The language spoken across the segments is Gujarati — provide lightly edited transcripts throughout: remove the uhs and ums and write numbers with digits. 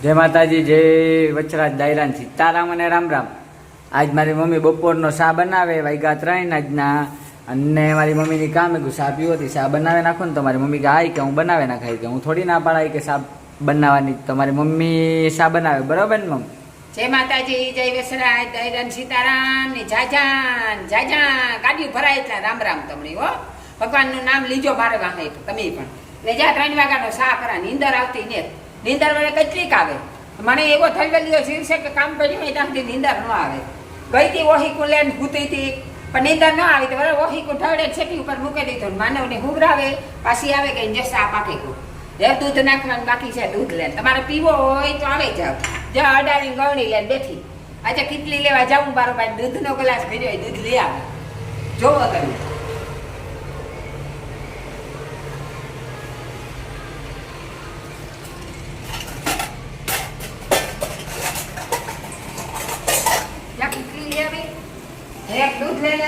જય માતાજી, જય વચરાજ દાયરાન સીતારામ અને રામ રામ. આજ મારી મમ્મી બપોરનો શા બનાવે, વાગ્યા 3 આજના. અને મારી મમ્મીની કામ હતું શા પીવો હતી, શા બનાવે નાખો ને. તો મારી મમ્મી કે આય કે હું બનાવે નાખાય, કે હું થોડી ના પાડાય કે શા બનાવવાની. તો મારી મમ્મી શા બનાવે, બરોબર ને મમ્મી? જય માતાજી, જય વચરાજ દાયરાન સીતારામ ને જાજાન જાજા ગાડીઓ ભરાય એટલે રામ રામ તમને હો. ભગવાનનું નામ લીજો મારે વાહે તમે પણ. ને જ્યાં 3 વાગ્યાનો શા કરા, નીંદર આવતી ને નીંદર વડે કેટલીક આવે. મને એવો થયેલો શીર્ષે કે કામ કર્યું હોય ત્યાંથી નીંદર ન આવે. ગઈ હતી ઓહીકું લઈને ભૂતી હતી પણ નીંદર ન આવી. તો બરાબર ઓહીકું ઢળે છેટી ઉપર મૂકી દીધું. માનવને હુંગરાવે પાછી આવે કે જે સા પાકી ગયું. એ દૂધ નાખવાનું બાકી છે, દૂધ લે. તમારે પીવો હોય તો આવે જાવ. જ્યાં અડાડી ગવણી લઈને બેઠી. આજે કેટલી લેવા જાઉં બારોબાર દૂધનો ગ્લાસ ભર્યો હોય, દૂધ લઈ આવે. જોવો તમે. એક દૂધ લઈ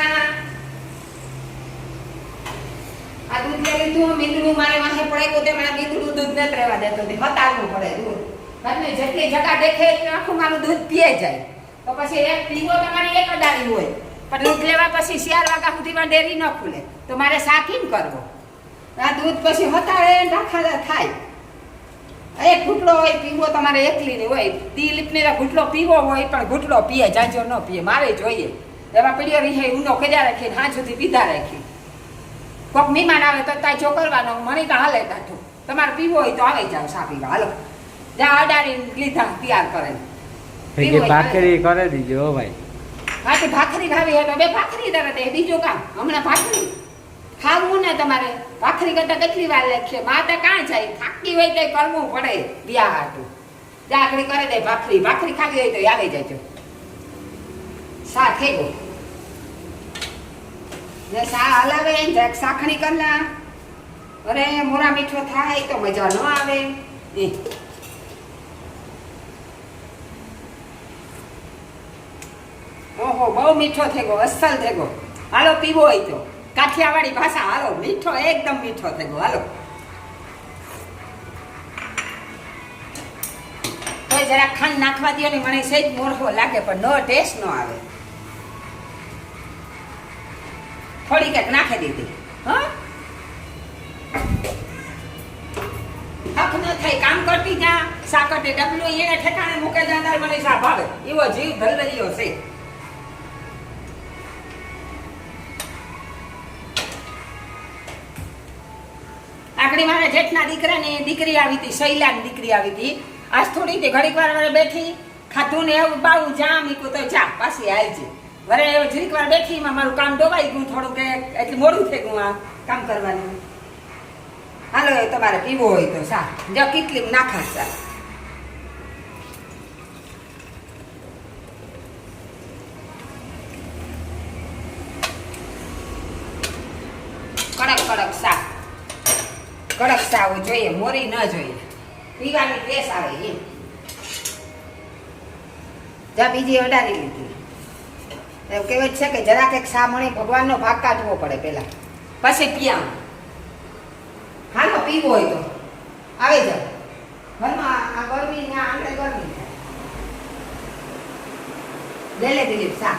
આ દૂધ લઈ લીધું. મીંદડું મારે વાહે પડાયું તે મારા મીંદડું દૂધ નથી રહેવા દેતો, હતાડવું પડે દૂધ. એટલે જેટલી જગા દેખે એટલું આખું મારું દૂધ પીએ જાય. તો પછી એક પીવો તમારી એક અડાડી હોય પણ દૂધ લેવા પછી 4 વાગ્યા સુધીમાં ડેરી ન ખુલે તો મારે સાકીમ કરવો. આ દૂધ પછી હતાડે રાખા થાય. એક ઘૂંટડો હોય પીવો તમારે એકલીની હોય. દિલીપને ઘૂંટડો પીવો હોય પણ ઘૂંટડો પીએ, જાજો ન પીએ. મારે જોઈએ એવા પીડીઓ રહે ઊંડો કર્યા રાખીને હા સુધી પીધા રાખી. કોઈક મહેમાન આવે તો તાજો કરવાનો, મને તો હાલે તાઠું. તમારે પીવો હોય તો આવે જાવ સા પીવા. હાલો જ્યાં અડાડીને લીધા તૈયાર કરે ભાખરી કરે દીજો ભાઈ. હા તો ભાખરી ખાવી હોય તો 2 ભાખરી તરત દે. બીજું કામ હમણાં ભાખરી ખાવું ને તમારે. ભાખરી કરતા કેટલી વાર લાગશે? માતા કાં જાય? થાકી હોય તો કરવું પડે વ્યાહ હાટું. જાગડી કરે દે ભાખરી. ભાખરી ખાવી હોય તો આવી જજો. સા થઈ ગયો ને સા હલાવે ને સાખણી કરના. અરે મોરા મીઠો થાય તો મજા ન આવે. ઓહો બહુ મીઠો થઈ ગયો, અસલ થઈ ગયો. હાલો પીવો હોય તો કાઠિયાવાડી ભાષા. હાલો મીઠો, એકદમ મીઠો થઈ ગયો. હાલો તો જરા ખાંડ નાખવા દો ને. મને સહેજ મોરખો લાગે પણ નો ટેસ્ટ ન આવે. થોડી કંઈક નાખી દીધી. હા હક ન થાય. કામ કરતી જા સાકટે ડબલું એને ઠેકાણે મૂકે જાય. મને સા ભાવે એવો જીવ ધલદરિયો છે. આકડી મારા જેઠના દીકરાની દીકરી આવી હતી, શૈલાની દીકરી આવી હતી. આજ થોડી તે ઘડીક વાર બેઠી ખાધું ને એવું બાવું જા મીકું તો જા પાછી આવજે. વરે જરીક વાર બેઠી માં મારું કામ ડોબાઈ ગયું થોડું કે એટલે મોડું થઈ ગયું આ કામ કરવાનું. હાલો એ તમારે પીવો હોય તો સા જો કેટલી નાખા સા. કડક કડક સા, કડક સા જોઈએ, મોરી ન જોઈએ. પીવાની ટેસ આવે એમ. જા બીજી અડાડી લીધી. એવું કહેવાય છે કે જરાક એક સા મળે ભગવાનનો ભાગ કાઢવો પડે પહેલા પછી પીવાનું. હાલો પીવો હોય તો આવે જાવ. ઘરમાં આ ગરમી ને આંગળે ગરમી થાય. લે દિલીપ સા.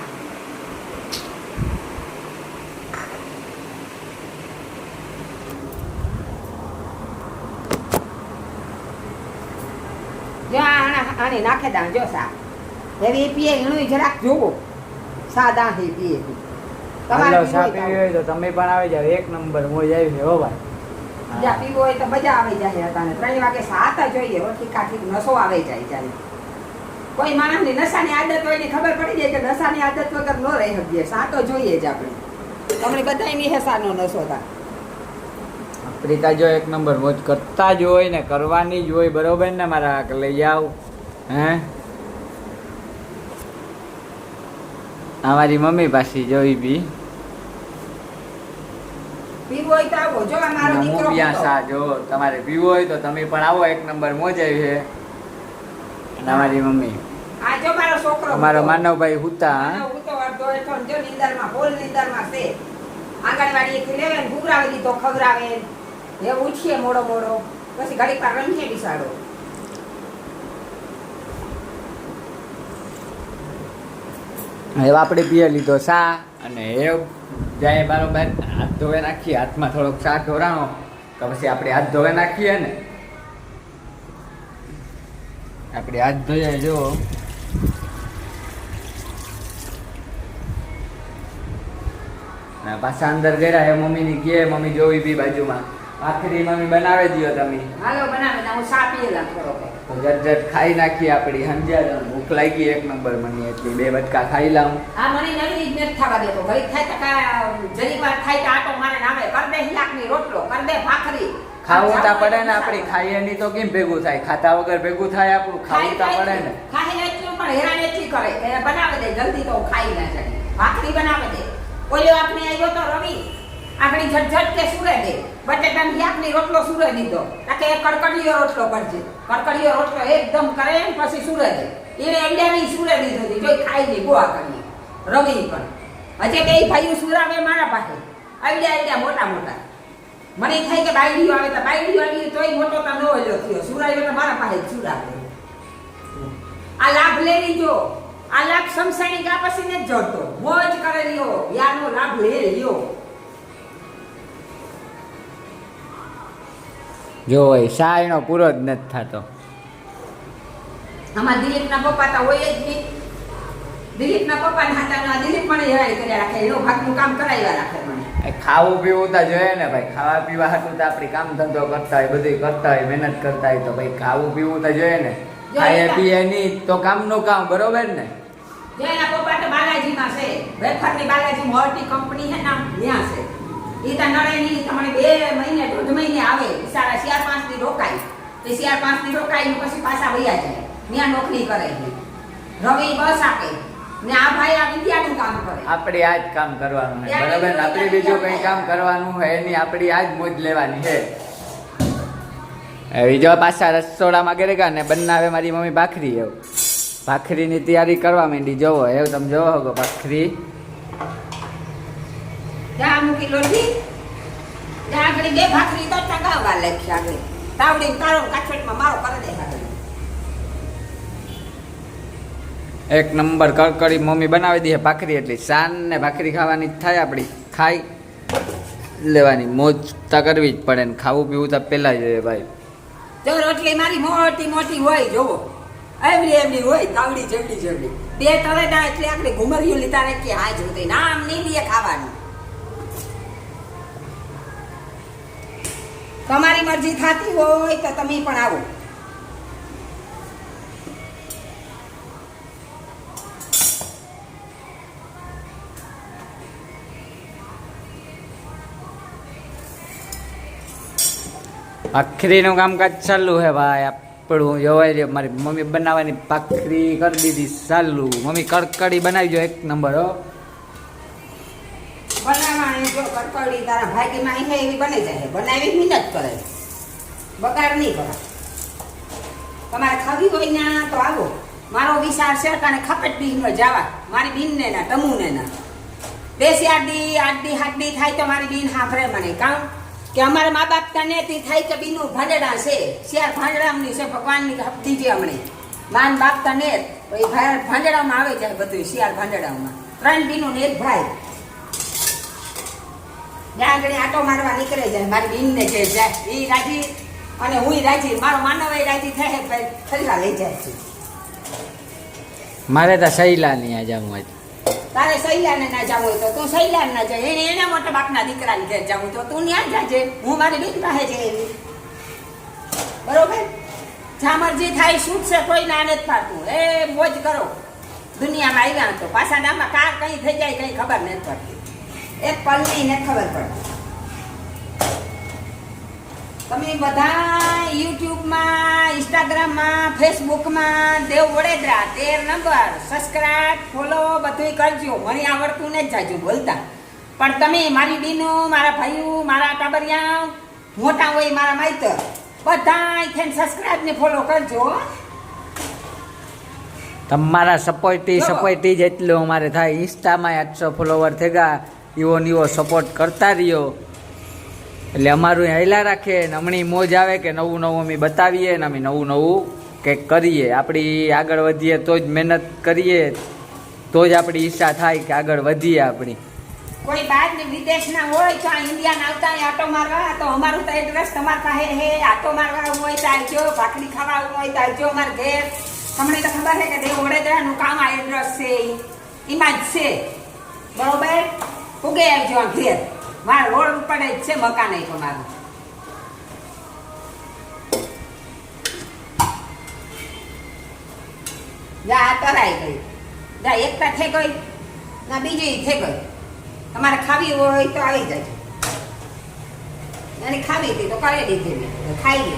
જો આને નાખે દા જો સા. હવે એ પીએ એનું જરાક જોવો. સાદા હે પીએ. તમારે સા પીવી હોય તો તમે પણ આવી જાવ. એક નંબર મોજ આવી છે હો ભાઈ. જા પીવો હોય તો મજા આવી જાય. હતા 3 વાગે સાતા જોઈએ. ઠીક નશો આવી જાય. ચાલે કોઈ માણસની નશાની આદત હોય ને ખબર પડી જાય કે નશાની આદત વગર ન રહી શકીએ. સાતો જોઈએ જ આપણે. તમને બધાની હસાનો નશો થાય. પ્રીતા જો એક નંબર મોજ કરતા જ હોય ને કરવાની જ હોય, બરોબર ને મારા? લઈ જાવ હે અમારી મમ્મી પાછી જોઈ બી પીવો હોય તો આવો. જો અમારો દીકરો સા જો તમારે પીવો હોય તો તમે પણ આવો. એક નંબર મોજ આવી છે. અને અમારી મમ્મી આ જો મારો છોકરો અમારો માનવભાઈ હુતા હુતો અડધો હેઠો જો નીંદરમાં બોલ નીંદરમાં છે. આંગણવાડી લેવે ને ભૂગરાવી દીધો ખવરાવે એ ઉઠીએ મોડો મોડો પછી ઘડીક વાર રમીએ બિસાડો હવે આપણે પીએ લીધો ચા અને એ જાય બરોબર હાથ ધોવે નાખીએ, હાથમાં થોડોક ચા ઢોરાણો તો પછી આપણે હાથ ધોવે નાખીએ ને, આપણે હાથ ધોઈએ જો પાછા અંદર ગયા એ મમ્મીની કહે, મમ્મી જોવી બી બાજુમાં આખરી મમ્મી બનાવે દો તમે, હાલો બનાવે હું ચા પીએલા થોડો તો જટ ખાઈ નાખીએ આપણી. સમજ્યા? ભૂખ લાગી એક નંબર મને, એટલી 2 બટકા ખાઈ લાવું. આ મને નવી જ નથી થવા દેતો, ઘડી થાય તો જરીક વાર થાય તો આટો મારે નામે કર દે હિલાકની રોટલો, કર દે ભાખરી. ખાવું તા પડે ને, આપણી ખાઈએ નહીં તો કેમ ભેગું થાય? ખાતા વગર ભેગું થાય આપણું? ખાવું તા પડે ને. ખાઈ એટલું પણ હેરાન એટલી કરે કે બનાવે દે જલ્દી તો ખાઈ ના જાય. ભાખરી બનાવે દે. ઓલો આપણે આવ્યો તો રવિ, આપણી ઝટઝટ કે સુરે દે બટેટાની શાકની રોટલો સુરે દીધો, કે કડકડીયો રોટલો કરજે. કડકડીયો રોટલો એકદમ કરે પછી સુરે દે. એને અંડાની સુરે દીધો હતી, જોઈ ખાઈ નહીં ગોવા કરી રવિ. પણ હજે બે ભાઈઓ સુરાવે મારા પાસે આઈડિયા મોટા મોટા. મને થાય કે બાયડીઓ આવે તો બાયડીઓ આવી તોય મોટો તો ન ઓલો થયો, સુરાયો તો મારા પાસે જ સુરાવે. આ લાભ લઈ લીધો, આ લાભ સમસાણી ગા પછી ને જ જોડતો, મોજ કરે લ્યો, યાનો લાભ લે લ્યો. જો હોય શા એનો પૂરો જ નથી થતો. આમાં દિલીપના પપ્પા તો હોય જ નહીં. દિલીપના પપ્પા ના હાથના દિલીપ પણ હેરાન કર્યા રાખે, એનો ભાગનું કામ કરાવ્યા રાખે મને. ખાવું પીવું તો જોઈએ ને ભાઈ, ખાવા પીવા હાટું તો આપણે કામ ધંધો કરતા હોય, બધું કરતા હોય, મહેનત કરતા હોય, તો ભાઈ ખાવું પીવું તો જોઈએ ને. ખાઈએ પીએ નહીં તો કામનું કામ, બરોબર ને? જો એના પપ્પા તો બાલાજીમાં છે, વેફરની બાલાજી મોટી કંપની છે ને ત્યાં છે. એ તો નડે નહીં, તમને 2 મહિને 1.5 મહિને આવે, સારા 4-5 દી રોકાય, તે 4-5 દી રોકાય ને પછી પાછા વયા જાય, ત્યાં નોકરી કરે છે. રવિ બસ આપે ને આ ભાઈ આ વિદ્યાનું કામ કરે. આપણે આ જ કામ કરવાનું છે, બરોબર ને? આપણે બીજું કઈ કામ કરવાનું હોય એની આપણી આ જ મોજ લેવાની છે. બીજો પાછા રસોડામાં ઘરે ગયા ને બનાવે મારી મમ્મી ભાખરી. એવું ભાખરીની તૈયારી કરવા માંડી. જોવો એવું તમે જોવો હો ભાખરી ત્યાં મૂકી લોટી, ત્યાં આગળ 2 ભાખરી તો ટકાવવા લખી આગળ તાવડી તારો કાચવેટમાં મારો કરી દે આગળ. એક નંબર કડકડી મમ્મી બનાવી દે ભાખરી, એટલી શાન ને ભાખરી ખાવાની જ થાય આપણી. ખાઈ લેવાની, મોજ તો કરવી જ પડે ને. ખાવું પીવું તો પેલા જોઈએ ભાઈ. જો રોટલી મારી મોટી મોટી હોય, જોવો એવડી હોય, તાવડી જેવડી 2 તળેડા એટલે આપણે ઘુમરિયું લીધા ને કે હાજ હોતી નામ નહીં લે ખાવાનું. તમારી મરજી થતી હોય તો તમે પણ આવો. ભાખરીનું કામકાજ ચાલુ હે ભાઈ આપણું. જોવાય મારી મમ્મી બનાવવાની ભાખરી કરી દીધી ચાલુ. મમ્મી કડકડી બનાવી જો એક નંબર હો. બનાવવાની જો કડકડી તારા ભાગીમાં અહીં એવી બની જાય, બનાવી મહેનત કરે, બગાડ નહીં કરે. તમારે ખાવી હોય ને તો આવો. મારો વિચાર છે તને ખપેટ બીનમાં જવા, મારી બીનને ના તમુને ના 2-4 દી 8 દી 7 દી થાય તો મારી બીન હાફરે મને કામ કે અમારે મા બાપ તને તી થાય કે બીનું ભાંડડા છે, શેર ભાંડડામની છે, ભગવાનની હપ્તી છે. હમણે માન બાપ તને ભાઈ ભાંડડામાં આવે જાય બધું, શિયાર ભાંડડામાં 3 બીનું ને 1 ભાઈ. ત્યાં આગળ આટો મારવા નીકળે જાય, મારી બીનને કે જાય એ રાજી અને હું રાજી, મારો માનવ રાજી થાય ભાઈ ખરીદા લઈ જાય છે. મારે તો સહેલા નહીં આ જાવું હોય. તારે સહેલાને ના જવું હોય તો તું સહેલાને ના જાય, એને એના મોટા બાપના દીકરાને ઘેર જવું તો તું ત્યાં જાજે, હું મારી બેન પાસે જઈ એવી. બરોબર? જ્યાં મરજી થાય શૂટ છે, કોઈ ના નથી પાડતું. એ મોજ કરો. દુનિયામાં આવ્યા તો પાછા નામાં કાર કઈ થઈ જાય કઈ ખબર નથી પડતી, એક પલની ને ખબર પડે. તમે બધા યુટ્યુબમાં, ઇન્સ્ટાગ્રામમાં, ફેસબુકમાં દેવ વડોદરા 13 નંબર સબસ્ક્રાઇબ ફોલો બધું કરજો. મને આવડતું ને જ જાજુ બોલતા, પણ તમે મારી બીનો, મારા ભાઈઓ, મારા ટાબરિયા મોટા હોય, મારા માઈતર બધા થઈને સબસ્ક્રાઇબ ને ફોલો કરજો. તમારા સપોર્ટી જેટલું અમારે થાય. ઇન્સ્ટામાં 800 ફોલોવર થઈ ગયા, એવો સપોર્ટ કરતા રહ્યો એટલે અમારું હેલા રાખે ને. હમણાં મોજ આવે કે નવું અમે બતાવીએ ને અમે નવું કંઈક કરીએ. આપણી આગળ વધીએ તો જ મહેનત કરીએ તો જ આપણી ઈચ્છા થાય કે આગળ વધીએ આપણી. કોઈ બહાર ને વિદેશના હોય તો ઇન્ડિયાના આવતા હોય આટો મારવા, તો અમારું તો એડ્રેસ તમારા પાસે હે. આટો મારવા હોય તો આવજો, ભાખરી ખાવા હોય તો આવજો અમારા ઘેર. તમને તો ખબર છે કે દેવ વડોદરાનું કામ આ એડ્રેસ છે, એમાં જ છે. બરોબર, ઉગે આવજો ઘેર. મારા રોડ ઉપર જ છે મકાન એ તમારું. જા આ તરાઈ ગઈ, જા એકતા થઈ ગઈ ના બીજી થઈ ગઈ. તમારે ખાવી હોય તો આવી જાય. એને ખાવી હતી તો કરી દીધી મેં, ખાઈ લે.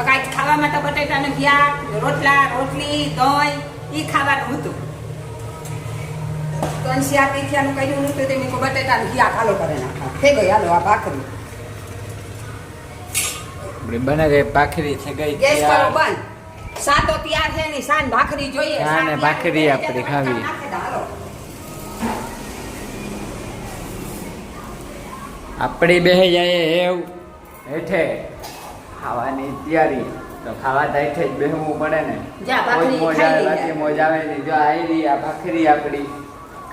કાંઈ ખાવા માટે બટેટાનું શાક, રોટલા, રોટલી, દહીં એ ખાવાનું હતું. તો શાક પીઠિયાનું કર્યું નતું તે મેં બટેટાનું શાક હાલો કરે નાખા. થઈ ગઈ હાલો આ ભાખરી. બને રે ભાખરી થઈ ગઈ. ગેસ કરો બંધ. સાતો તૈયાર છે ની સાન ભાખરી જોઈએ. સાને ભાખરી આપણે ખાવી. આપણી બેહી જાય એવું હેઠે ખાવાની તૈયારી. તો ખાવા તો હેઠે જ બેહવું પડે ને. મોજ આવે, બાકી મોજ આવે ને. જો આવી આ ભાખરી આપણી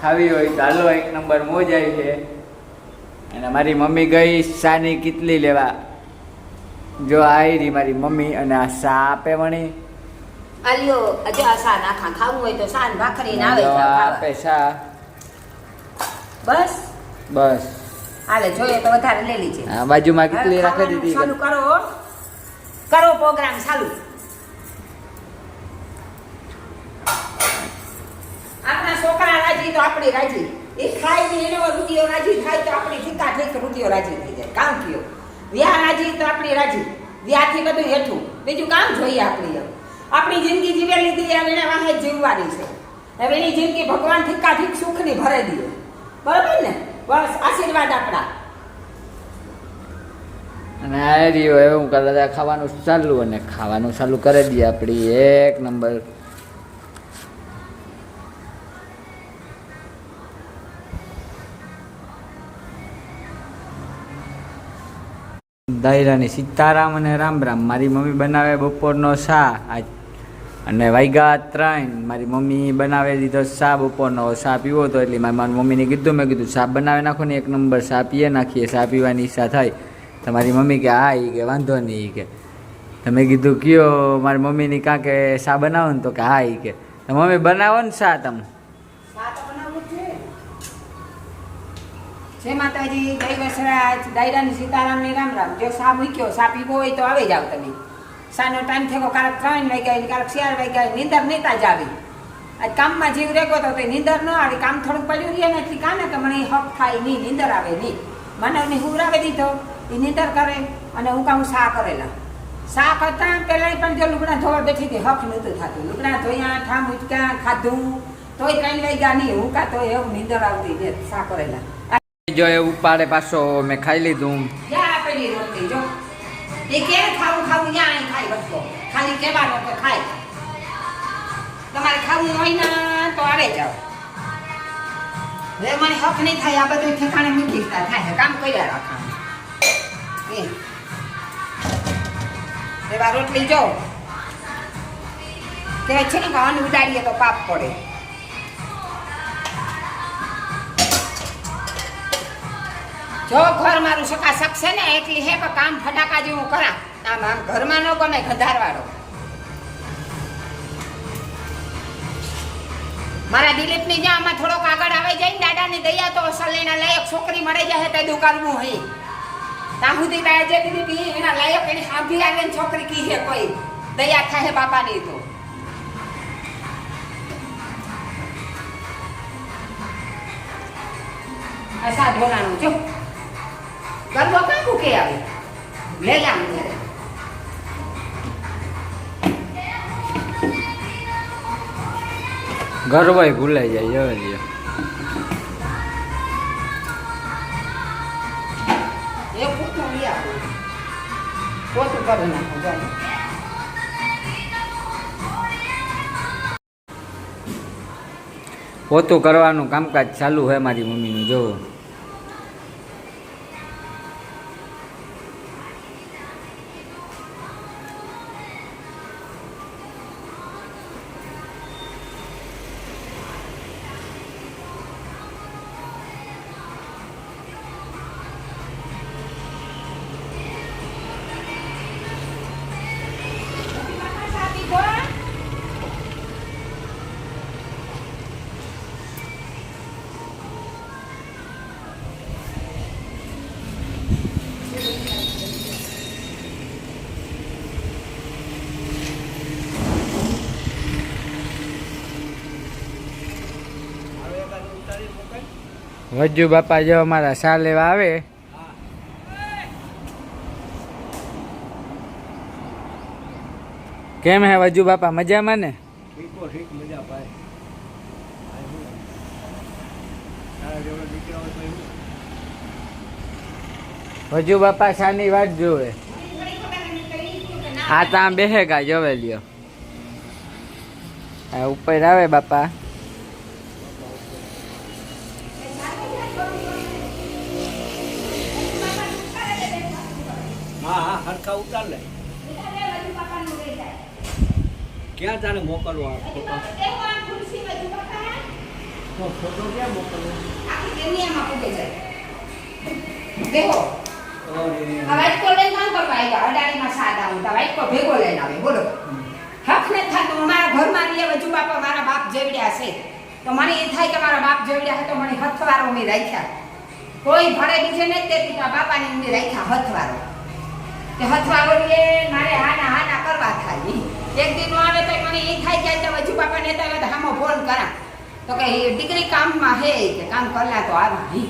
ખાવી હોય તો હાલો, એક નંબર મોજ આવી છે. અને મારી મમ્મી ગઈ સાની કેટલી લેવા. જો આવી મારી મમ્મી અને આ સા આપે વણી. આલ્યો અજો આ સા નાખા ખાવું હોય તો સાન ભાખરી ના આવે છે આપે સા. બસ બસ હાલે જોઈએ તો વધારે લઈ લીજે. આ બાજુમાં કેટલી રાખી દીધી. ચાલુ કરો, કરો પ્રોગ્રામ ચાલુ. આપણા છોકરા રાજી તો આપણી રાજી. એ ખાઈ ને એનો રૂપિયો રાજી થાય તો આપણી ઠીકા ઠીક રૂપિયો રાજી થઈ જાય. કામ કયો વ્યાહ રાજી તો આપણી રાજી. વ્યાહથી બધું હેઠું બીજું કામ જોઈએ. આપણી જિંદગી જીવેલી હતી હવે એને વાહે જીવવાની છે. હવે એની જિંદગી ભગવાન ઠીકા ઠીક સુખની ભરે દે. બરોબર ને? બસ આશીર્વાદ આપણા. અને આ રહ્યો હવે હું કરે ખાવાનું ચાલુ, અને ખાવાનું ચાલુ કરી દઈએ આપણી એક નંબર. દાયરાની સીતારામ અને રામ રામ. મારી મમ્મી બનાવે બપોરનો શા આજ, અને વાગ્યા 3. મારી મમ્મી બનાવી દીધો શા બપોરનો. શા પીવો હતો એટલે મારી મમ્મીને કીધું, મેં કીધું શા બનાવી નાખો ને, એક નંબર શા પીએ નાખીએ. શા પીવાની ઈચ્છા થાય. તો મારી મમ્મી કે હા, એ કે વાંધો નહીં. એ કે તમે કીધું કયો મારી મમ્મીની કાં કે શા બનાવો ને, તો કે હા. એ કે તો મમ્મી બનાવો ને શા તમે. જય માતાજી, જય વસરાજ, દાયરાની સીતારામની રામ રામ. જો સા મૂક્યો, સા પીવો હોય તો આવી જાવ તમે. સાનો ટાઈમ થયો, કારક 3 વાગ્યા, કારક 4 વાગ્યા. નીંદર નેતા જ આવી. આજ કામમાં જીવ રેગો તો નીંદર ન આવી. કામ થોડુંક પડ્યું રહે ને એટલી કાને કે મને હક થાય નહીં, નીંદર આવે નહીં. માનવને હુરાવી દીધો, એ નીંદર કરે અને હું કામ સા કરેલા. સા કરતા પહેલાં પણ જો લુગડા ધોવા બેઠી હતી હક નહોતું થતું. લુગડા ધોયા, ઠામ ઉચક્યા, ખાધું તોય 3 વાગ્યા નહીં. હું કા તો એવું નીંદર આવતી ને સા કરેલા. જો એ ઉપાડે પાછો મેં ખાઈ લીધું. યા પેલી રોટલી જો એ કે ખાવું યા ખાઈ બસકો. ખાલી કહેવાનું કે ખાય. તમારે ખાવું હોય ને તો આવે જાવ. હવે મને હક નહીં થાય. આ બધું ઠેકાણે મૂકી થાય. કામ કર્યા રાખવાનું. એવા રોટલી જો કે છે ને અન્ન ઉડાડીએ તો પાપ પડે. જો ઘર મારું સકાસક છે ને એટલી હે કે કામ ફટાકા જેવું કરા. આમ ઘરમાં ન ગમે ગધારવાળો. મારા દિલીપની જ્યાં આમાં થોડોક આગળ આવી જાય ને દાદાની દયા તો સલેના લાયક છોકરી મળે જાય તે દુકાનનું હોય. ત્યાં સુધી તારે જે દીદી એના લાયક એની સાંભળી આવે ને છોકરી કી છે કોઈ દયા થાય બાપાની તો. આ સા ધોલાનું જો ગરબો કાં કૂકે આવે લે જામ ઘરે. ગરવાય ભૂલાઈ જાય. એ પૂછું લઈ આવું પોતું કરી નાખું જાય. પોતું કરવાનું કામકાજ ચાલુ હોય મારી મમ્મીનું. જોવો વજ્જુ બાપા જો અમારા સા લેવા આવે. કેમ હે વજ્જુ બાપા, મજામાં ને? ઠીક મજા પાય. વજ્જુ બાપા શાની વાત જોવે. આ ત્યાં બેહેગા જોવે લ્યો. આ ઉપર આવે બાપા. હા હા હરખા ઉતાર લે. ક્યાં તારે મોકલવો આ ફોટો? તો ફોટો ક્યાં મોકલવો? દેખો આ વાઇટ કોલ લઈને કામ કરવા આવ્યા. અડાણીમાં સાદા હું વાઇટ કોલ ભેગો લઈને આવે. બોલો હક ને થતું મારા ઘરમાં રે વજુ બાપા મારા બાપ જેવડ્યા છે તો મને એ થાય કે મારા બાપ જેવડ્યા છે તો મને હથવારો મેં રાખ્યા. કોઈ ભરે બીજે ને તેથી તો બાપાને મેં રાખ્યા હથવારો. તે હથવારો લે મારે હાના હાના કરવા થાય. એક દિન આવે તો મને એ થાય કે તો વજુ બાપાને તો હામો ફોન કરા તો કે દીકરી કામમાં હે કે કામ કરલા તો આવી.